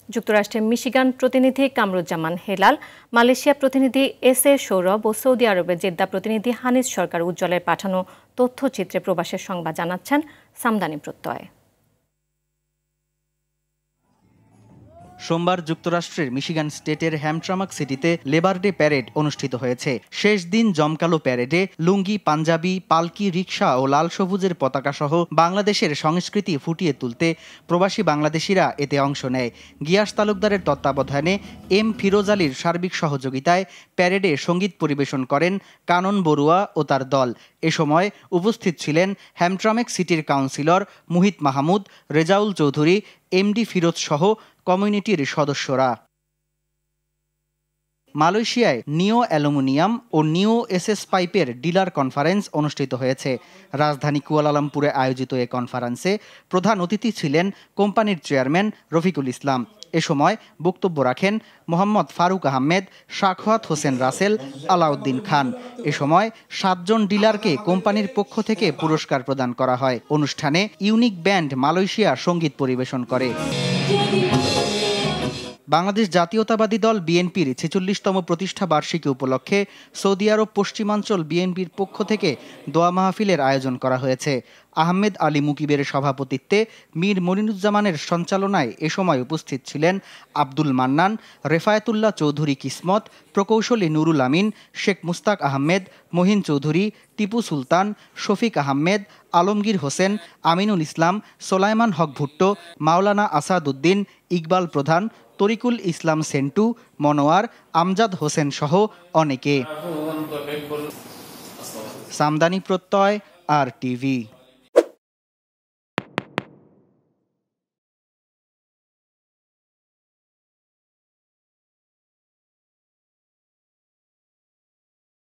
যুক্তরাষ্ট্রের মিশিগান প্রতিনিধি কামরুজ্জামান হেলাল, মালয়েশিয়া প্রতিনিধি এস.এ. সৌরভ ও সৌদি আরবের জেদ্দা প্রতিনিধি হানিস সরকার উজ্জ্বলের পাঠানো তথ্যচিত্রে প্রবাসের সংবাদ জানাচ্ছেন সামদানি প্রত্যয়। সোমবার যুক্তরাষ্ট্রের মিশিগান স্টেটের হ্যামট্রামাক সিটিতে লেবার ডে প্যারেড অনুষ্ঠিত হয়েছে। শেষ দিন জমকালো প্যারেডে লুঙ্গি, পাঞ্জাবি, পালকি, রিকশা ও লাল সবুজের পতাকা সহ বাংলাদেশের সংস্কৃতি ফুটিয়ে তুলতে প্রবাসী বাংলাদেশিরা এতে অংশ নেয়। গিয়াস তালুকদারের তত্ত্বাবধানে এম ফিরোজ আলীর সার্বিক সহযোগিতায় প্যারেডে সঙ্গীত পরিবেশন করেন কানন বড়ুয়া ও তার দল। এ সময় উপস্থিত ছিলেন হ্যামট্রামেক সিটির কাউন্সিলর মুহিত মাহমুদ, রেজাউল চৌধুরী, এমডি ফিরোজ সহ কমিউনিটির সদস্যরা। মালয়েশিয়ায় নিও অ্যালুমিনিয়াম ও নিও এসএস পাইপের ডিলার কনফারেন্স অনুষ্ঠিত হয়েছে। রাজধানী কুয়ালালামপুরে আয়োজিত এ কনফারেন্সে প্রধান অতিথি ছিলেন কোম্পানির চেয়ারম্যান রফিকুল ইসলাম। এ সময় বক্তব্য রাখেন মোহাম্মদ ফারুক আহমেদ, শাখওয়াত হোসেন রাসেল, আলাউদ্দিন খান। এ সময় 7 জন ডিলারকে কোম্পানির পক্ষ থেকে পুরস্কার প্রদান করা হয়। অনুষ্ঠানে ইউনিক ব্যান্ড মালয়েশিয়া সঙ্গীত পরিবেশন করে। বাংলাদেশ জাতীয়তাবাদী দল বিএনপির 46তম প্রতিষ্ঠা বার্ষিকী উপলক্ষে সৌদি আরব পশ্চিমাঞ্চল বিএনপির পক্ষ থেকে দোয়া মাহফিলের আয়োজন করা হয়েছে। আহমেদ আলী মুকিবের সভাপতিত্বে মীর মনিরুজ্জামানের সঞ্চালনায় এ সময় উপস্থিত ছিলেন আব্দুল মান্নান, রেফায়েতুল্লাহ চৌধুরী কিসমত, প্রকৌশলী নুরুল আমিন, শেখ মুস্তাক আহমেদ, মহিন চৌধুরী, টিপু সুলতান, শফিক আহমেদ, আলমগীর হোসেন, আমিনুল ইসলাম, সোলাইমান হক ভুট্টো, মাওলানা আসাদ উদ্দিন, ইকবাল প্রধান, তরিকুল ইসলাম সেন্টু, মনোয়ার, আমজাদ হোসেন সহ অনেকে। সামদানি প্রত্যয়, আর টিভি।